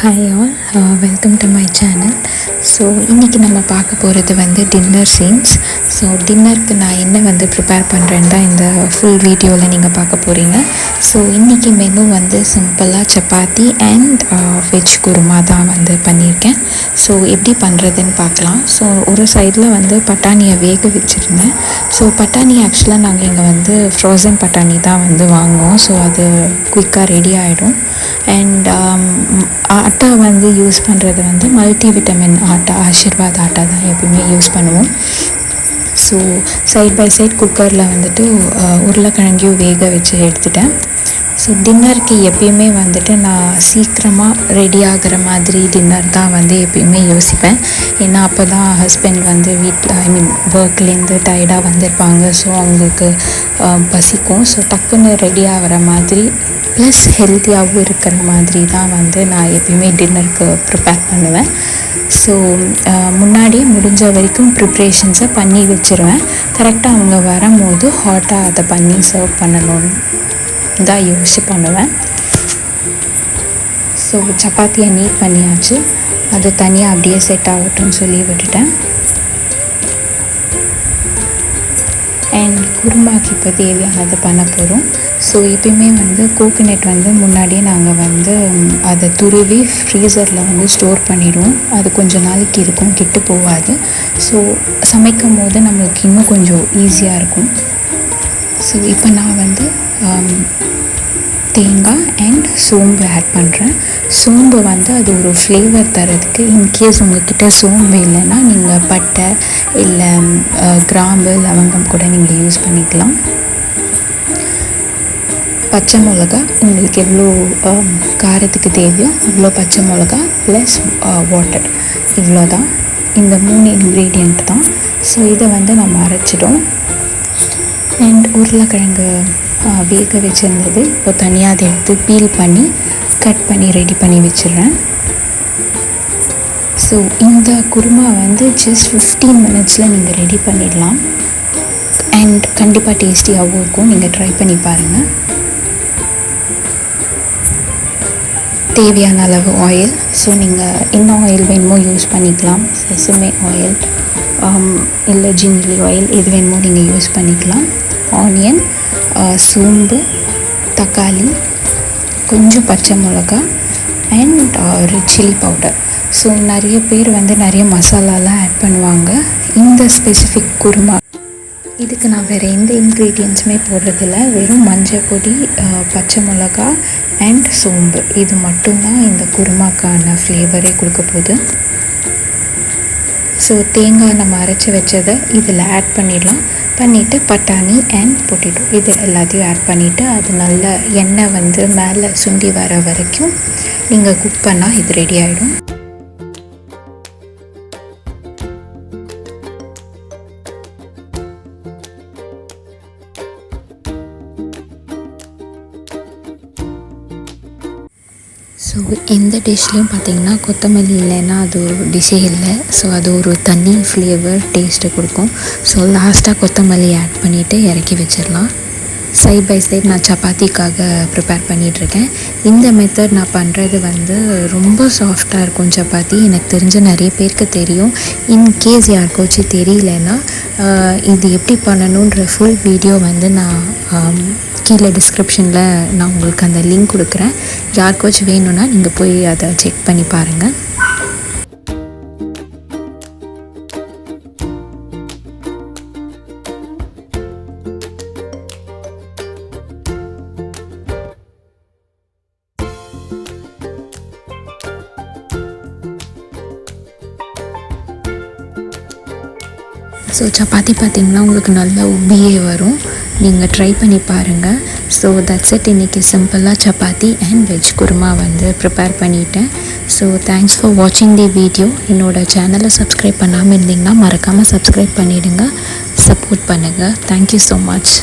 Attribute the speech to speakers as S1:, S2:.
S1: Hi all, welcome to my channel. So இன்றைக்கி நம்ம பார்க்க போகிறது வந்து டின்னர் சீன்ஸ். ஸோ டின்னருக்கு நான் என்ன வந்து ப்ரிப்பேர் பண்ணுறேன்னு தான் இந்த ஃபுல் வீடியோவில் நீங்கள் பார்க்க போகிறீங்க. ஸோ இன்றைக்கி மெனு வந்து சிம்பிளாக சப்பாத்தி அண்ட் வெஜ் குருமா தான் வந்து பண்ணியிருக்கேன். ஸோ எப்படி பண்ணுறதுன்னு பார்க்கலாம். ஸோ ஒரு சைடில் வந்து பட்டாணியை வேக வச்சுருந்தேன். ஸோ பட்டாணி ஆக்சுவலாக நாங்கள் இங்கே வந்து ஃப்ரோசன் பட்டாணி தான் வந்து வாங்குவோம். ஸோ அது குயிக்காக ரெடி ஆகிடும். அண்ட் ஆட்டா வந்து யூஸ் பண்ணுறது வந்து மல்டி விட்டமின் ஆட்டா, ஆஷிர்வாத் ஆட்டா தான் எப்பயுமே யூஸ் பண்ணுவோம். ஸோ சைட் பை சைட் குக்கரில் வந்துட்டு உருளைக்கிழங்கையும் வேக வச்சு எடுத்துட்டேன். ஸோ டின்னருக்கு எப்பயுமே வந்துட்டு நான் சீக்கிரமாக ரெடி ஆகிற மாதிரி டின்னர் தான் வந்து எப்பயுமே யோசிப்பேன். ஏன்னா அப்போ தான் ஹஸ்பண்ட் வந்து வீட்டில் ஒர்க்லேருந்து டயர்டாக வந்திருப்பாங்க. ஸோ அவங்களுக்கு பசிக்கும். ஸோ டக்குன்னு ரெடி ஆகிற மாதிரி ப்ளஸ் ஹெல்த்தியாகவும் இருக்கிற மாதிரி தான் வந்து நான் எப்பயுமே டின்னருக்கு ப்ரிப்பேர் பண்ணுவேன். ஸோ முன்னாடியே முடிஞ்ச வரைக்கும் ப்ரிப்ரேஷன்ஸை பண்ணி வச்சுருவேன். கரெக்டாக அவங்க வரும்போது ஹாட்டாக அதை பண்ணி சர்வ் பண்ணணும்னு தான் யோசிச்சு பண்ணுவேன். ஸோ சப்பாத்தியை நீட் பண்ணியாச்சு. அது தனியாக அப்படியே செட் ஆகட்டும்னு சொல்லி விட்டுட்டேன். அண்ட் குருமாக்கு இப்போ தேவையானது பண்ண போகிறோம். ஸோ எப்பயுமே வந்து கோகோனட் வந்து முன்னாடியே நாங்கள் வந்து அதை துருவி ஃப்ரீசரில் வந்து ஸ்டோர் பண்ணிவிடுவோம். அது கொஞ்சம் நாளைக்கு இருக்கும், கெட்டு போகாது. ஸோ சமைக்கும் போது நம்மளுக்கு இன்னும் கொஞ்சம் ஈஸியாக இருக்கும். ஸோ இப்போ நான் வந்து தேங்காய் அண்ட் சோம்பு ஆட் பண்ணுறேன். சோம்பு வந்து அது ஒரு ஃப்ளேவர் தரதுக்கு. இன்கேஸ் உங்கள்கிட்ட சோம்பு இல்லைன்னா நீங்கள் பட்டை இல்லை கிராம்பு, லவங்கம் கூட நீங்கள் யூஸ் பண்ணிக்கலாம். பச்சை மிளகா உங்களுக்கு எவ்வளோ காரத்துக்கு தேவையோ அவ்வளோ பச்சை மிளகா ப்ளஸ் வாட்டர், இவ்வளோ தான். இந்த 3 இன்க்ரீடியண்ட் தான். ஸோ இதை வந்து நம்ம அரைச்சிடும். அண்ட் உருளைக்கிழங்கு வேக வச்சுருந்தது இப்போ தனியாக அதை எடுத்து பீல் பண்ணி கட் பண்ணி ரெடி பண்ணி வச்சிடுறேன். ஸோ இந்த குருமா வந்து ஜஸ்ட் 15 மினிட்ஸில் நீங்கள் ரெடி பண்ணிடலாம். அண்ட் கண்டிப்பாக டேஸ்டியாகவும் இருக்கும். நீங்கள் ட்ரை பண்ணி பாருங்கள். தேவையான அளவு ஆயில். ஸோ நீங்கள் என்ன ஆயில் வேணுமோ யூஸ் பண்ணிக்கலாம். செசமே ஆயில் இல்லை ஜின்ஜர்லி ஆயில், எது வேணுமோ நீங்கள் யூஸ் பண்ணிக்கலாம். ஆனியன், சோம்பு, தக்காளி, கொஞ்சம் பச்சை மிளகா and red chilli powder. So நிறைய பேர் வந்து நிறைய மசாலாலாம் ஆட் பண்ணுவாங்க. இந்த ஸ்பெசிஃபிக் குருமா இதுக்கு நான் வேறு எந்த இன்க்ரீடியன்ஸுமே போடுறதில்ல. வெறும் மஞ்சள் பொடி, பச்சை மிளகா அண்ட் சோம்பு, இது மட்டும்தான் இந்த குருமாக்கான ஃப்ளேவரே கொடுக்க போகுது. ஸோ தேங்காய் நம்ம அரைச்சி வச்சதை இதில் ஆட் பண்ணிடலாம். பண்ணிவிட்டு பட்டாணி அண்ட் பொட்டேட்டோ இது எல்லாத்தையும் ஆட் பண்ணிவிட்டு அது நல்ல எண்ணெய் வந்து மேலே சுண்டி வர வரைக்கும் நீங்கள் குக் பண்ணால் இது ரெடி ஆகிடும். ஸோ எந்த டிஷ்லேயும் பார்த்திங்கன்னா கொத்தமல்லி இல்லைன்னா அது ஒரு டிஷ்ஷே இல்லை. ஸோ அது ஒரு தனி ஃப்ளேவர் டேஸ்ட்டை கொடுக்கும். ஸோ லாஸ்ட்டாக கொத்தமல்லி ஆட் பண்ணிவிட்டு இறக்கி வச்சிடலாம். சைட் பை சைட் நான் சப்பாத்திக்காக ப்ரிப்பேர் பண்ணிகிட்ருக்கேன். இந்த மெத்தட் நான் பண்ணுறது வந்து ரொம்ப சாஃப்டாக இருக்கும் சப்பாத்தி. எனக்கு தெரிஞ்ச நிறைய பேருக்கு தெரியும். இன்கேஸ் யாருக்காச்சும் தெரியலன்னா இது எப்படி பண்ணணுன்ற ஃபுல் வீடியோ வந்து நான் கீழே டிஸ்கிரிப்ஷனில் நான் உங்களுக்கு அந்த லிங்க் கொடுக்குறேன். யாருக்காச்சும் வேணும்னா நீங்கள் போய் அதை செக் பண்ணி பாருங்கள். ஸோ சப்பாத்தி பார்த்திங்கன்னா உங்களுக்கு நல்லா உப்பியே வரும். நீங்கள் ட்ரை பண்ணி பாருங்கள். So that's it. இன்றைக்கி சிம்பிளாக சப்பாத்தி அண்ட் வெஜ் குருமா வந்து ப்ரிப்பேர் பண்ணிட்டேன். ஸோ தேங்க்ஸ் ஃபார் வாட்சிங் தி வீடியோ. என்னோடய சேனலை சப்ஸ்கிரைப் பண்ணாமல் இருந்தீங்கன்னா மறக்காமல் சப்ஸ்கிரைப் பண்ணிவிடுங்க. சப்போர்ட் பண்ணுங்கள். Thank you so much.